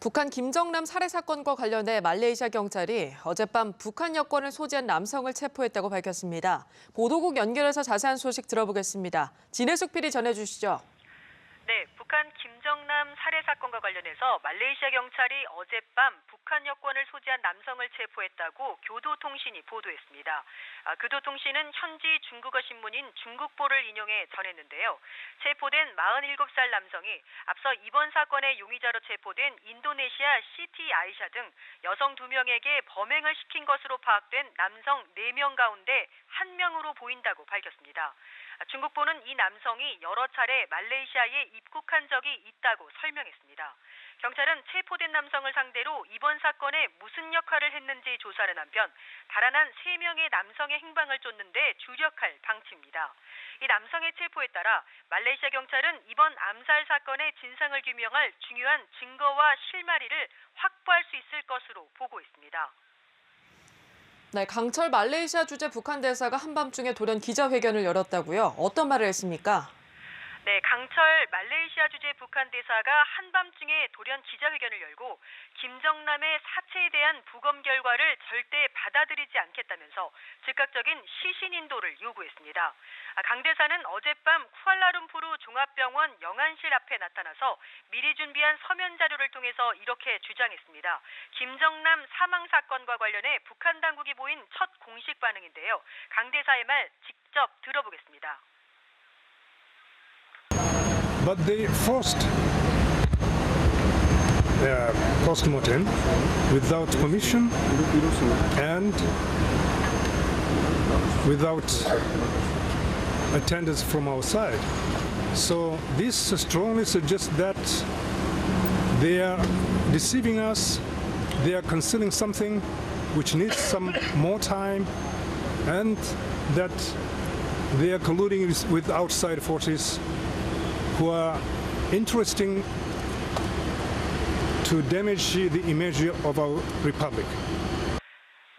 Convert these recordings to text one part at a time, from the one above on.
북한 김정남 살해 사건과 관련해 말레이시아 경찰이 어젯밤 북한 여권을 소지한 남성을 체포했다고 밝혔습니다. 보도국 연결해서 자세한 소식 들어보겠습니다. 진해숙 PD 전해주시죠. 네, 북한 김정남 살해 사건과 관련해서 말레이시아 경찰이 어젯밤 북한 여권을 소지한 남성을 체포했다고 교도통신이 보도했습니다. 교도통신은 현지 중국어 신문인 중국보를 인용해 전했는데요. 체포된 47살 남성이 앞서 이번 사건의 용의자로 체포된 인도네시아 시티 아이샤 등 여성 2명에게 범행을 시킨 것으로 파악된 남성 4명 가운데 1명으로 보인다고 밝혔습니다. 중국보는 이 남성이 여러 차례 말레이시아에 입국한 적이 있다고 설명했습니다. 경찰은 체포된 남성을 상대로 이번 사건에 무슨 역할을 했는지 조사하는 한편 달아난 3명의 남성의 행방을 쫓는 데 주력할 방침입니다. 이 남성의 체포에 따라 말레이시아 경찰은 이번 암살 사건의 진상을 규명할 중요한 증거와 실마리를 확보할 수 있을 것으로 보고 있습니다. 네, 강철 말레이시아 주재 북한 대사가 한밤중에 돌연 기자회견을 열었다고요? 어떤 말을 했습니까? 네, 강철 말레이시아 주재 북한 대사가 한밤중에 돌연 기자회견을 열고 김정남의 사체에 대한 부검 결과를 절대 받아들이지 않겠다면서 즉각적인 시신 인도를 요구했습니다. 강 대사는 어젯밤 쿠알라룸푸르 종합병원 영안실 앞에 나타나서 미리 준비한 서면 자료를 통해서 이렇게 주장했습니다. 김정남 사망 사건과 관련해 북한 당국이 보인 첫 공식 반응인데요. 강 대사의 말 직접 들어보겠습니다. But they forced their post-mortem without permission and without attendance from our side. So this strongly suggests that they are deceiving us, they are concealing something which needs some more time, and that they are colluding with outside forces who are interesting to damage the image of our republic.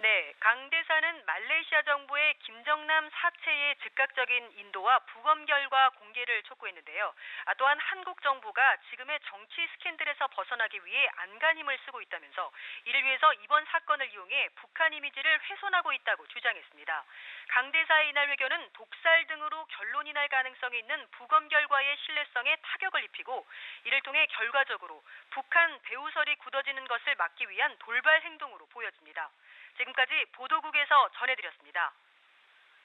네, 강 대사는 말레이시아 정부의 김정남 사체의 즉각적인 인도와 부검 결과 공개를 촉구했는데요. 또한 한국 정부가 지금의 정치 스캔들에서 벗어나기 위해 안간힘을 쓰고 있다면서 이를 위해서 이번 사건을 이용해 북한 이미지를 훼손하고 있다고 주장했습니다. 강 대사의 이날 회견은 독살 등으로 결론이 날 가능성이 있는 부검 결과의 신뢰성에 타격을 입히고 이를 통해 결과적으로 북한 배후설이 굳어지는 것을 막기 위한 돌발 행동으로 보여집니다. 지금까지 보도국에서 전해드렸습니다.